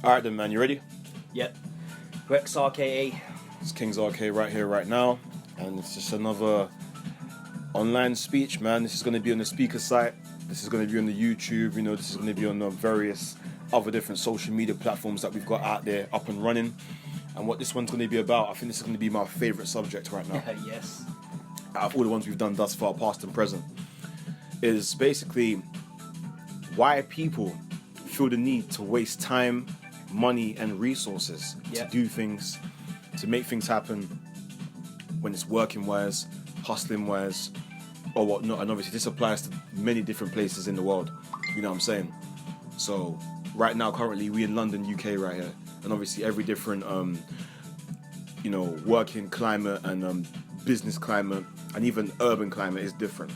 Alright then, man, you ready? Yep. Recksz RKA. It's Kingz RK right here, right now. And it's just another online speech, man. This is going to be on the Spreaker site. This is going to be on the YouTube. This is going to be on the various other different social media platforms that we've got out there up and running. And what this one's going to be about, I think this is going to be my favourite subject right now. Yes. Out of all the ones we've done thus far, past and present, is basically why people feel the need to waste time, money and resources to do things, to make things happen when it's working wise, hustling wise, or whatnot. And obviously this applies to many different places in the world, you know what I'm saying? So right now, currently, we're in London, U.K. right here, and obviously every different working climate and business climate and even urban climate is different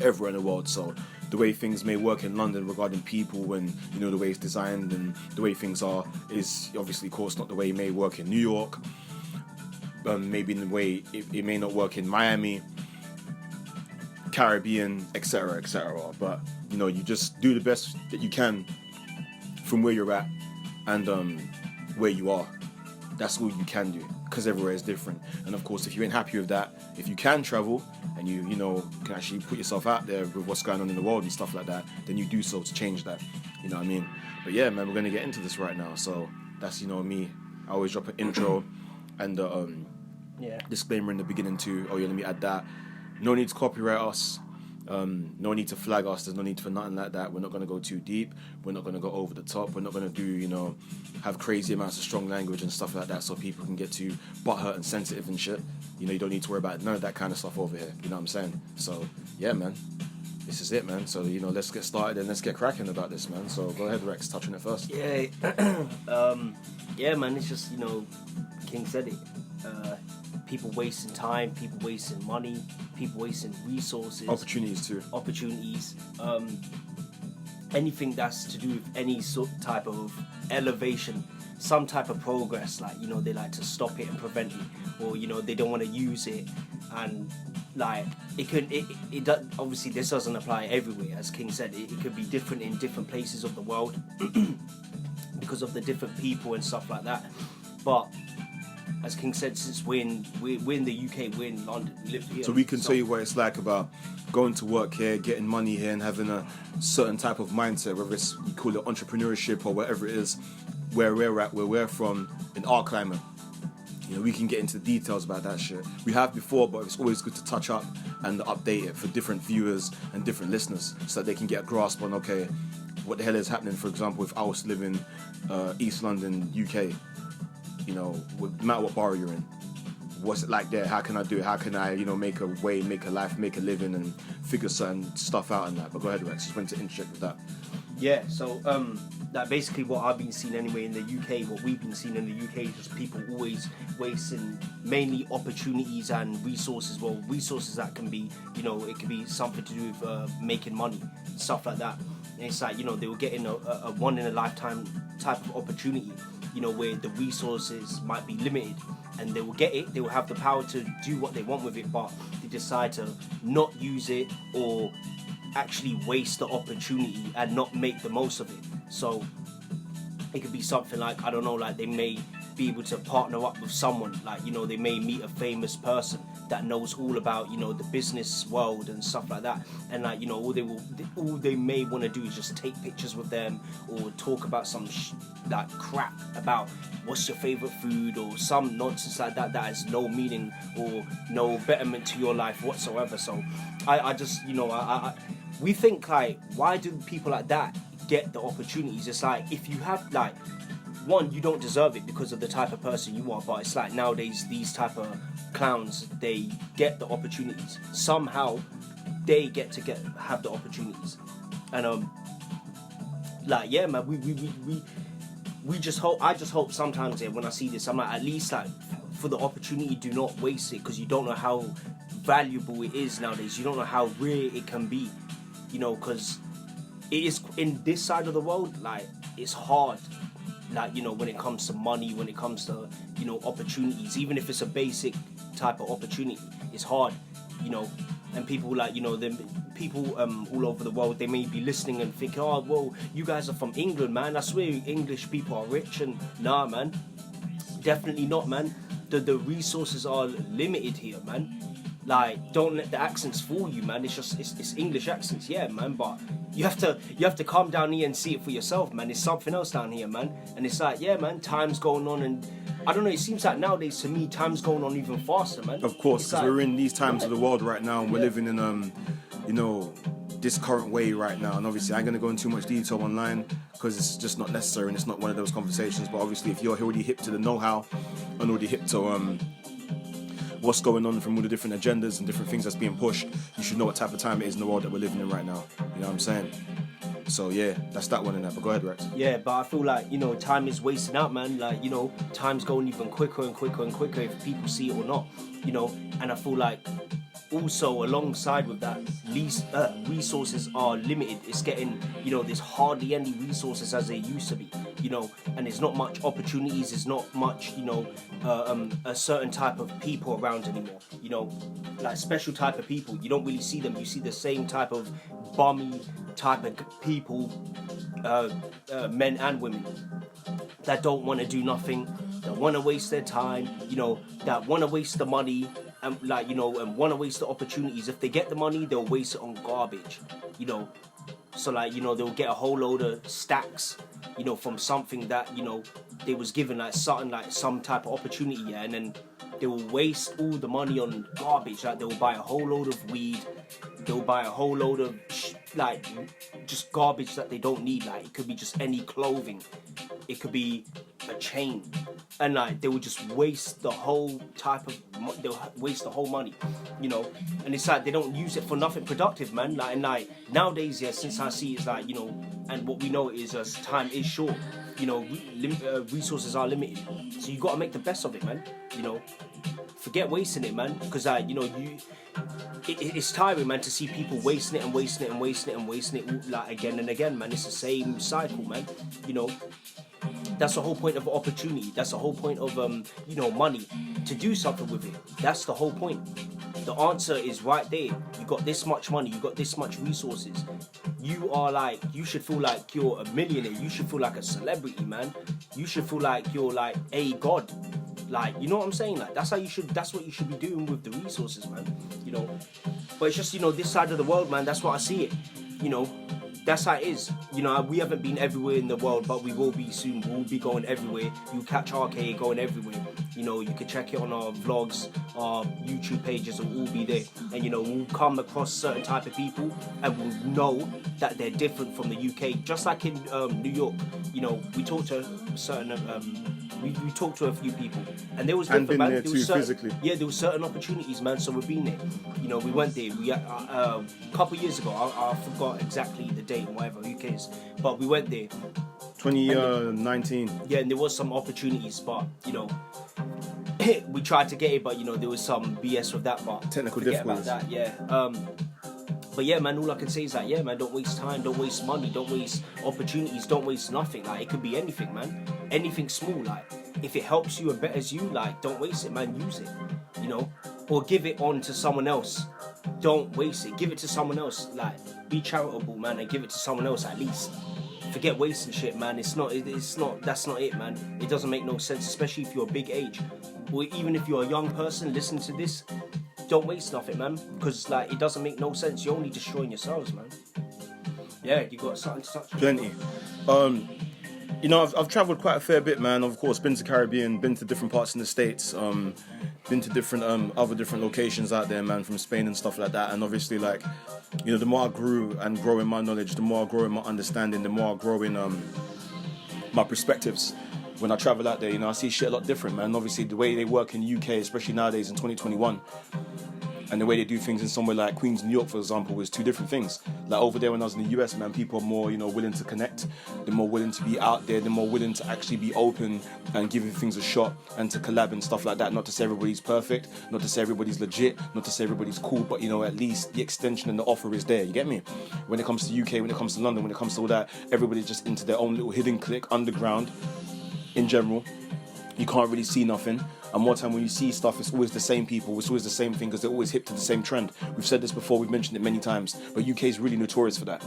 everywhere in the world. So the way things may work in London regarding people and the way it's designed and the way things are is obviously, of course, not the way it may work in New York. Maybe in the way it may not work in Miami, Caribbean, etc., etc. But you just do the best that you can from where you're at and where you are. That's all you can do, because everywhere is different. And of course, if you ain't happy with that, if you can travel and you can actually put yourself out there with what's going on in the world and stuff like that, then you do so to change that. You know what I mean? But yeah, man, we're gonna get into this right now. So that's me. I always drop an intro and disclaimer in the beginning too. Oh yeah, let me add that. No need to copyright us. No need to flag us. There's no need for nothing like that. We're not going to go too deep. We're not going to go over the top. We're not going to do, have crazy amounts of strong language and stuff like that so people can get too butthurt and sensitive and shit. You don't need to worry about none of that kind of stuff over here. You know what I'm saying? So, yeah, man. This is it, man. So, let's get started and let's get cracking about this, man. So, go ahead, Rex. Touch on it first. Yeah. Yeah, man. It's just, King said it. People wasting time, people wasting money, people wasting resources. Opportunities too. Anything that's to do with any sort type of elevation, some type of progress, like, they like to stop it and prevent it, or, they don't want to use it. And like, it does, obviously this doesn't apply everywhere, as King said, it could be different in different places of the world because of the different people and stuff like that. But as King said, since we're in the UK, we're in London, we live here. So we can tell you what it's like about going to work here, getting money here, and having a certain type of mindset, whether it's, you call it entrepreneurship or whatever it is, where we're at, where we're from, in our climate. We can get into the details about that shit. We have before, but it's always good to touch up and update it for different viewers and different listeners so that they can get a grasp on, okay, what the hell is happening, for example, if I was to live in East London, UK. No matter what borough you're in, what's it like there? How can I do it? How can I, make a way, make a life, make a living, and figure certain stuff out and that? But go ahead, Rex. Just went to interject with that. Yeah. So, that basically what I've been seeing anyway in the UK, what we've been seeing in the UK is just people always wasting mainly opportunities and resources. Well, resources that can be, it could be something to do with making money, stuff like that. And it's like, they were getting a one in a lifetime type of opportunity. Where the resources might be limited, and they will get it, they will have the power to do what they want with it, but they decide to not use it or actually waste the opportunity and not make the most of it. So it could be something like, I don't know, like they may be able to partner up with someone, like, they may meet a famous person that knows all about, the business world and stuff like that, and like, all they may want to do is just take pictures with them or talk about some like crap about what's your favorite food or some nonsense like that has no meaning or no betterment to your life whatsoever. So I just, we think, like, why do people like that get the opportunities? It's like, if you have, like, one, you don't deserve it because of the type of person you are, but it's like nowadays these type of clowns, they get the opportunities. Somehow they get to have the opportunities. And like, yeah, man, we just hope, I just hope sometimes, yeah, when I see this, I'm like, at least, like, for the opportunity, do not waste it, because you don't know how valuable it is nowadays. You don't know how rare it can be, because it is in this side of the world, like, it's hard. Like, when it comes to money, when it comes to, opportunities, even if it's a basic type of opportunity, it's hard, and people, like, people all over the world, they may be listening and thinking, oh, well, you guys are from England, man. I swear English people are rich. And nah, man, definitely not, man. The resources are limited here, man. Like, don't let the accents fool you, man. It's just it's English accents, yeah, man. But you have to come down here and see it for yourself, man. There's something else down here, man. And it's like, yeah, man, time's going on, and I don't know. It seems like nowadays, to me, time's going on even faster, man. Of course, because we're in these times of the world right now, and we're living in this current way right now. And obviously, I ain't gonna go into too much detail online because it's just not necessary, and it's not one of those conversations. But obviously, if you're already hip to the know-how and already hip to what's going on from all the different agendas and different things that's being pushed, you should know what type of time it is in the world that we're living in right now. You know what I'm saying? So yeah, that's that one in that. But go ahead, Rex. Yeah, but I feel like, time is wasting out, man. Like, time's going even quicker and quicker and quicker if people see it or not. And I feel like also alongside with that, resources are limited. It's getting, there's hardly any resources as there used to be, and there's not much opportunities. There's not much, a certain type of people around anymore, like special type of people. You don't really see them. You see the same type of bummy type of people, men and women, that don't want to do nothing, that want to waste their time, that want to waste the money, and and want to waste the opportunities. If they get the money, they'll waste it on garbage, So they'll get a whole load of stacks, from something that, they was given like something like some type of opportunity, yeah, and then they will waste all the money on garbage. Like, they will buy a whole load of weed, they'll buy a whole load of just garbage that they don't need. Like, it could be just any clothing, it could be a chain, and they will just waste the whole they'll waste the whole money, and it's like they don't use it for nothing productive, man. And nowadays, yeah, since I see it's and what we know is time is short, resources are limited, so you got to make the best of it, man. Forget wasting it, man, because it's tiring, man, to see people wasting it and wasting it and wasting it and wasting it again and again, man. It's the same cycle, man. That's the whole point of opportunity. That's the whole point of money, to do something with it. That's the whole point. The answer is right there. You got this much money, you got this much resources. You should feel like you're a millionaire. You should feel like a celebrity, man. You should feel like you're like a god. You know what I'm saying? That's what you should be doing with the resources, man. But it's just, this side of the world, man, that's what I see it. That's how it is. We haven't been everywhere in the world, but we will be soon. We'll be going everywhere. You'll catch RK going everywhere. You can check it on our vlogs, our YouTube pages, will all be there. And, we'll come across certain type of people, and we'll know that they're different from the UK. Just like in New York, we talked to certain... We talked to a few people, and there was different, been man. there too, physically. Yeah, there were certain opportunities, man. So we've been there. We went there. We a couple of years ago. I forgot exactly the date, whatever. Who cares? But we went there. 2019. Yeah, and there was some opportunities, but we tried to get it, but there was some BS with that. But technical forget difficulties. About that, yeah. But yeah, man, all I can say is yeah, man, don't waste time, don't waste money, don't waste opportunities, don't waste nothing. It could be anything, man. Anything small, if it helps you and betters you, don't waste it, man. Use it, or give it on to someone else. Don't waste it. Give it to someone else. Be charitable, man, and give it to someone else at least. Forget wasting shit, man. That's not it, man. It doesn't make no sense, especially if you're a big age, or even if you're a young person listening to this. Don't waste nothing, man, because it doesn't make no sense. You're only destroying yourselves, man. Yeah, you got something to touch on? Plenty. I've travelled quite a fair bit, man. Of course, been to Caribbean, been to different parts in the States, been to different other different locations out there, man, from Spain and stuff like that. And obviously, the more I grew and grow in my knowledge, the more I grow in my understanding, the more I grow in my perspectives. When I travel out there, I see shit a lot different, man. Obviously, the way they work in the UK, especially nowadays in 2021, and the way they do things in somewhere like Queens, New York, for example, was two different things. Over there when I was in the US, man, people are more, willing to connect. They're more willing to be out there. They're more willing to actually be open and giving things a shot and to collab and stuff like that. Not to say everybody's perfect, not to say everybody's legit, not to say everybody's cool, but, at least the extension and the offer is there. You get me? When it comes to UK, when it comes to London, when it comes to all that, everybody's just into their own little hidden clique, underground. In general, you can't really see nothing. And more time when you see stuff, it's always the same people, it's always the same thing because they're always hip to the same trend. We've said this before, we've mentioned it many times, but UK is really notorious for that.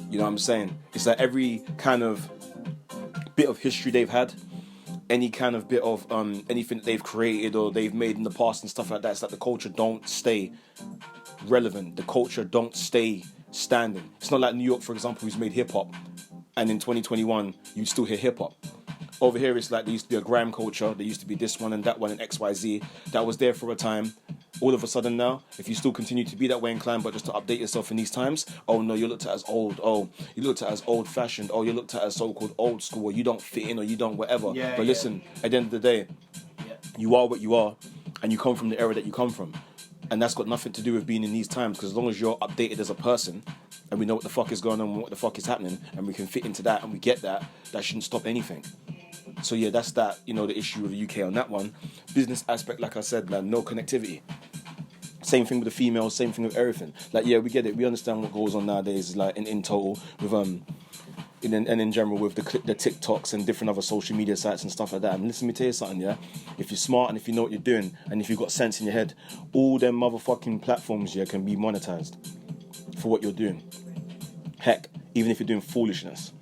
You know what I'm saying? It's like every kind of bit of history they've had, any kind of bit of anything that they've created or they've made in the past and stuff like that, it's like the culture don't stay relevant. The culture don't stay standing. It's not like New York, for example, who's made hip-hop, and in 2021, you still hear hip-hop. Over here, it's like there used to be a grime culture, there used to be this one and that one and XYZ, that was there for a time. All of a sudden now, if you still continue to be that way inclined, but just to update yourself in these times, oh no, you're looked at as old, oh, you're looked at as old-fashioned, oh, you're looked at as so-called old school, or you don't fit in, or you don't whatever. But listen, at the end of the day, you are what you are, and you come from the era that you come from. And that's got nothing to do with being in these times, because as long as you're updated as a person, and we know what the fuck is going on and what the fuck is happening, and we can fit into that, and we get that, that shouldn't stop anything. So yeah, that's that, you know, the issue with the UK on that one. Business aspect, like I said, man, no connectivity. Same thing with the females, same thing with everything. Like, yeah, we get it. We understand what goes on nowadays, like in total, with in general with the TikToks and different other social media sites and stuff like that. And listen, let me tell you something, yeah. If you're smart and if you know what you're doing and if you've got sense in your head, all them motherfucking platforms, yeah, can be monetized for what you're doing. Heck, even if you're doing foolishness.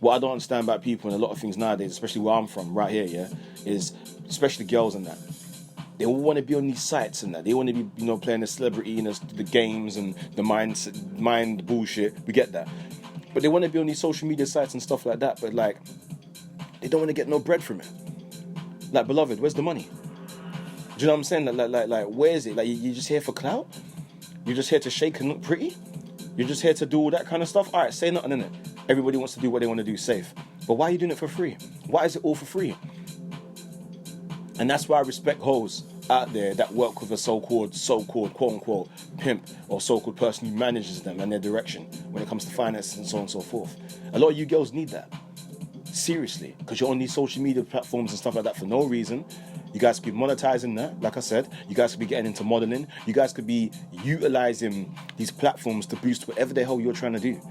What I don't understand about people and a lot of things nowadays, especially where I'm from, right here, yeah, is especially girls and that. They all want to be on these sites and that. They want to be, you know, playing the celebrity, you know, the games and the mind bullshit. We get that. But they want to be on these social media sites and stuff like that. But, like, they don't want to get no bread from it. Like, beloved, where's the money? Do you know what I'm saying? Like, where is it? Like, you're just here for clout? You're just here to shake and look pretty? You're just here to do all that kind of stuff? All right, say nothing, innit? Everybody wants to do what they want to do safe. But why are you doing it for free? Why is it all for free? And that's why I respect hoes out there that work with a so-called, quote-unquote, pimp or so-called person who manages them and their direction when it comes to finance and so on and so forth. A lot of you girls need that. Seriously. Because you're on these social media platforms and stuff like that for no reason. You guys could be monetizing that, like I said. You guys could be getting into modeling. You guys could be utilizing these platforms to boost whatever the hell you're trying to do.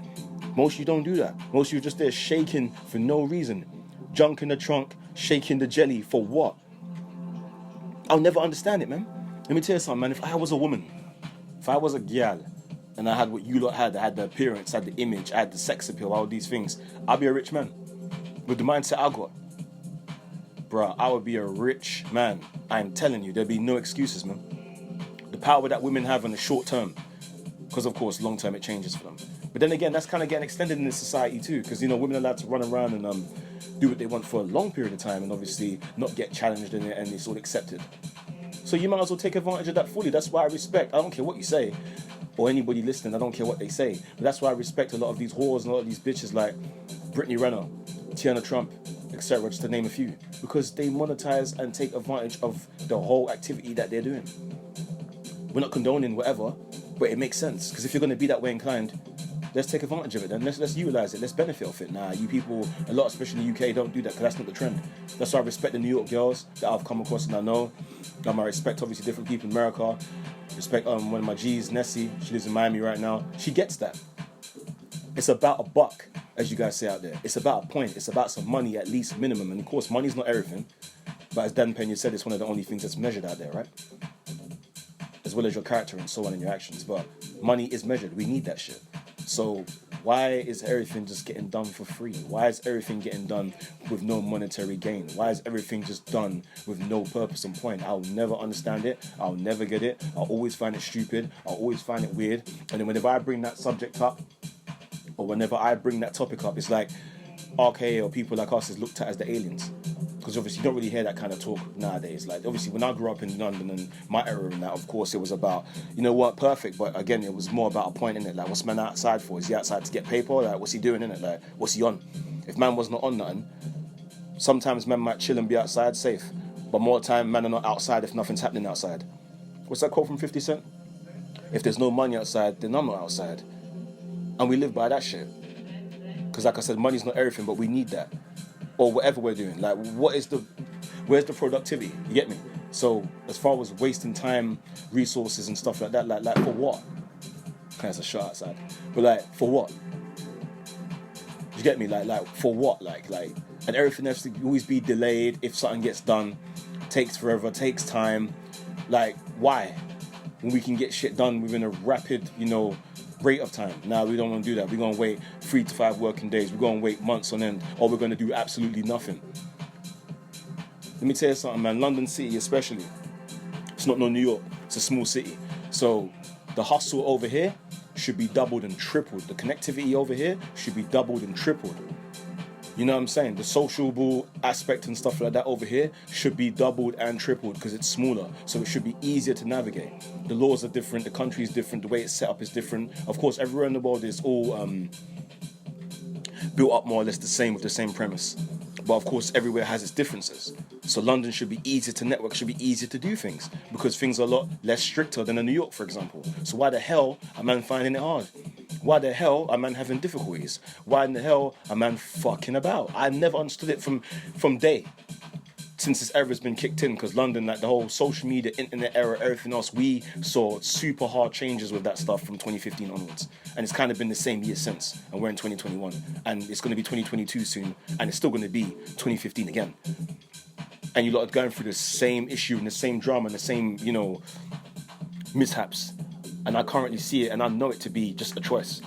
Most of you don't do that. Most of you are just there shaking for no reason. Junk in the trunk, shaking the jelly for what? I'll never understand it, man. Let me tell you something, man. If I was a woman, if I was a girl, and I had what you lot had, I had the appearance, I had the image, I had the sex appeal, all these things, I'd be a rich man. With the mindset I got. Bruh, I would be a rich man. I'm telling you, there'd be no excuses, man. The power that women have in the short term, because of course, long term it changes for them. But then again, that's kind of getting extended in this society too, because, you know, women are allowed to run around and do what they want for a long period of time and obviously not get challenged in it and it's all accepted. So you might as well take advantage of that fully. That's why I respect, I don't care what you say, or anybody listening, I don't care what they say, but that's why I respect a lot of these whores and a lot of these bitches like Brittany Renner, Tiana Trump, etc., just to name a few, because they monetize and take advantage of the whole activity that they're doing. We're not condoning whatever, but it makes sense, because if you're going to be that way inclined, let's take advantage of it then. Let's utilize it. Let's benefit off it. Nah, you people, a lot, especially in the UK, don't do that because that's not the trend. That's why I respect the New York girls that I've come across and I know. I respect obviously different people in America. Respect one of my G's, Nessie. She lives in Miami right now. She gets that. It's about a buck, as you guys say out there. It's about a point. It's about some money at least minimum. And of course, money's not everything. But as Dan Pena said, it's one of the only things that's measured out there, right? As well as your character and so on and your actions. But money is measured. We need that shit. So why is everything just getting done for free? Why is everything getting done with no monetary gain? Why is everything just done with no purpose and point? I'll never understand it. I'll never get it. I'll always find it stupid. I'll always find it weird. And then whenever I bring that subject up, or whenever I bring that topic up, it's like RKA or people like us is looked at as the aliens. Because obviously you don't really hear that kind of talk nowadays. Like, obviously when I grew up in London and my era and that, of course it was about, you know what, perfect, but again it was more about a point in it. Like, what's man outside for? Is he outside to get paper? Like, what's he doing in it? Like, what's he on? If man was not on nothing, sometimes man might chill and be outside safe, but more time man are not outside if nothing's happening outside. What's that quote from 50 Cent? If there's no money outside, then I'm not outside. And we live by that shit. Because like I said, money's not everything, but we need that. Or whatever we're doing. Like, where's the productivity? You get me? So as far as wasting time, resources and stuff like that, like for what? That's a shot outside. But like, for what? You get me? Like for what? Like, and everything has to always be delayed. If something gets done, takes forever, takes time. Like, why? When we can get shit done within a rapid, rate of time. Now we don't want to do that. We're gonna wait 3 to 5 working days. We're gonna wait months on end, or we're gonna do absolutely nothing. Let me tell you something, man. London City, especially, it's not no New York. It's a small city. So the hustle over here should be doubled and tripled. The connectivity over here should be doubled and tripled. You know what I'm saying? The sociable aspect and stuff like that over here should be doubled and tripled because it's smaller. So it should be easier to navigate. The laws are different. The country is different. The way it's set up is different. Of course, everywhere in the world is all built up more or less the same with the same premise. But of course, everywhere has its differences. So London should be easier to network, should be easier to do things because things are a lot less stricter than in New York, for example. So why the hell are man finding it hard? Why the hell are man having difficulties? Why in the hell are man fucking about? I never understood it from day since this era's been kicked in, because London, like the whole social media, internet era, everything else, we saw super hard changes with that stuff from 2015 onwards. And it's kind of been the same year since. And we're in 2021. And it's going to be 2022 soon. And it's still going to be 2015 again. And you lot are going through the same issue and the same drama and the same, mishaps. And I currently see it and I know it to be just a choice.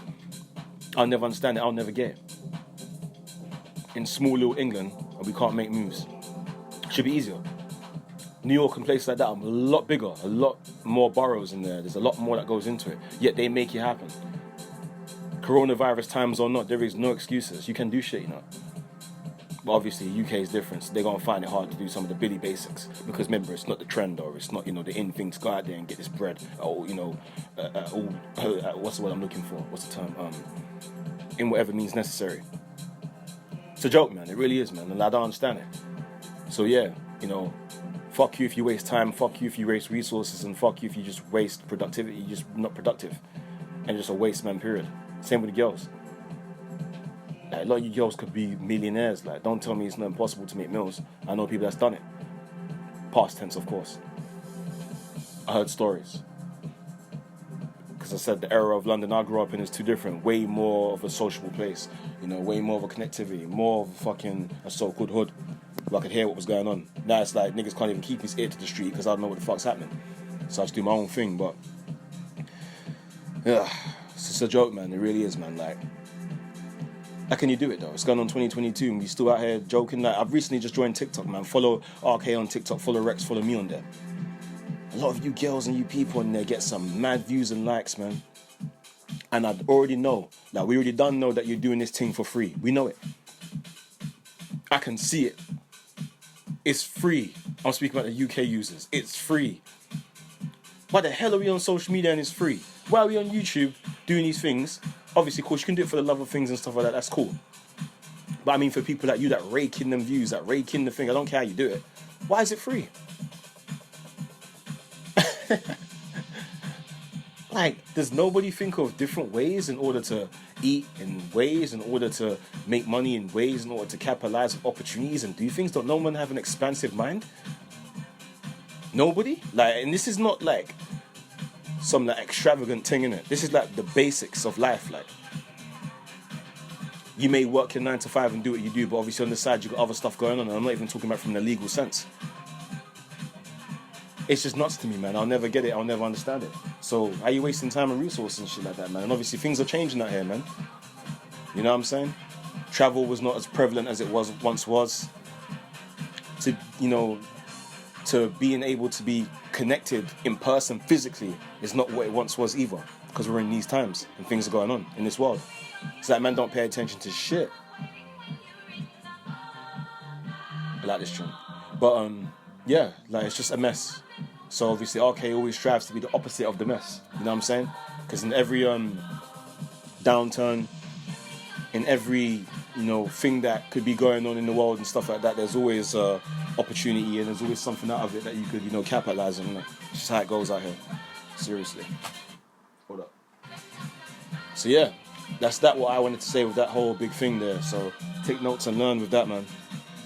I'll never understand it. I'll never get it. In small little England, we can't make moves. Should be easier. New York and places like that are a lot bigger, a lot more boroughs in there. There's a lot more that goes into it. Yet they make it happen. Coronavirus times or not, there is no excuses. You can do shit, But obviously, UK is different. So they're going to find it hard to do some of the Billy basics. Because remember, it's not the trend or it's not, the in thing to go out there and get this bread. Or, what's the word I'm looking for? What's the term? In whatever means necessary. It's a joke, man. It really is, man. And I don't understand it. So yeah, fuck you if you waste time, fuck you if you waste resources, and fuck you if you just waste productivity. You're just not productive. And just a waste, man, period. Same with the girls. Like, a lot of you girls could be millionaires. Like, don't tell me it's not impossible to make millions. I know people that's done it. Past tense, of course. I heard stories. Because I said the era of London I grew up in is too different. Way more of a sociable place. Way more of a connectivity. More of a so-called hood. Where I could hear what was going on. Now it's like niggas can't even keep his ear to the street because I don't know what the fuck's happening. So I just do my own thing, but yeah, it's just a joke, man. It really is, man. Like, how can you do it though? It's going on 2022 and we still out here joking. Like, I've recently just joined TikTok, man. Follow RK on TikTok, follow Recksz, follow me on there. A lot of you girls and you people in there get some mad views and likes, man. And I already know, like we already done know that you're doing this thing for free. We know it. I can see it. It's free. I'm speaking about the UK users. It's free. Why the hell are we on social media and it's free? Why are we on YouTube doing these things? Obviously, of course, you can do it for the love of things and stuff like that. That's cool. But I mean, for people like you that rake in them views, that rake in the thing, I don't care how you do it. Why is it free? Like, does nobody think of different ways in order to eat, in ways in order to make money, in ways in order to capitalize on opportunities and do things? Don't no one have an expansive mind? Nobody? Like, and this is not like some like extravagant thing, innit? This is like the basics of life. Like, you may work your 9 to 5 and do what you do, but obviously on the side you got other stuff going on, and I'm not even talking about from the legal sense. It's just nuts to me, man. I'll never get it. I'll never understand it. So how you wasting time and resources and shit like that, man? And obviously things are changing out here, man. You know what I'm saying? Travel was not as prevalent as it once was. To being able to be connected in person physically is not what it once was either. Because we're in these times and things are going on in this world. So that man don't pay attention to shit. I like this tune. But yeah, like it's just a mess. So obviously RK always strives to be the opposite of the mess. You know what I'm saying? Because in every downturn, in every thing that could be going on in the world and stuff like that, there's always opportunity and there's always something out of it that you could capitalize on. It's just how it goes out here. Seriously. Hold up. So yeah, that's what I wanted to say with that whole big thing there. So take notes and learn with that, man.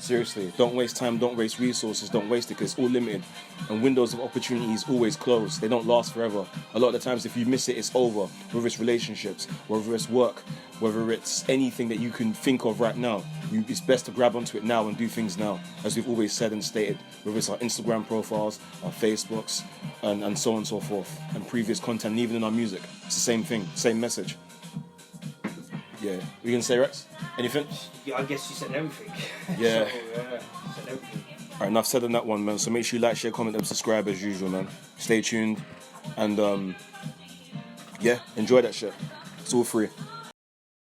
Seriously, don't waste time, don't waste resources, don't waste it because it's all limited. And windows of opportunities always close. They don't last forever. A lot of the times if you miss it, it's over. Whether it's relationships, whether it's work, whether it's anything that you can think of right now, it's best to grab onto it now and do things now. As we've always said and stated, whether it's our Instagram profiles, our Facebooks, and so on and so forth, and previous content, and even in our music. It's the same thing, same message. Yeah. You gonna say, Rex? Anything? Yeah, I guess you said everything. Yeah. So, you said everything. Alright, enough said on that one, man. So make sure you like, share, comment, and subscribe as usual, man. Stay tuned. And, yeah, enjoy that shit. It's all free.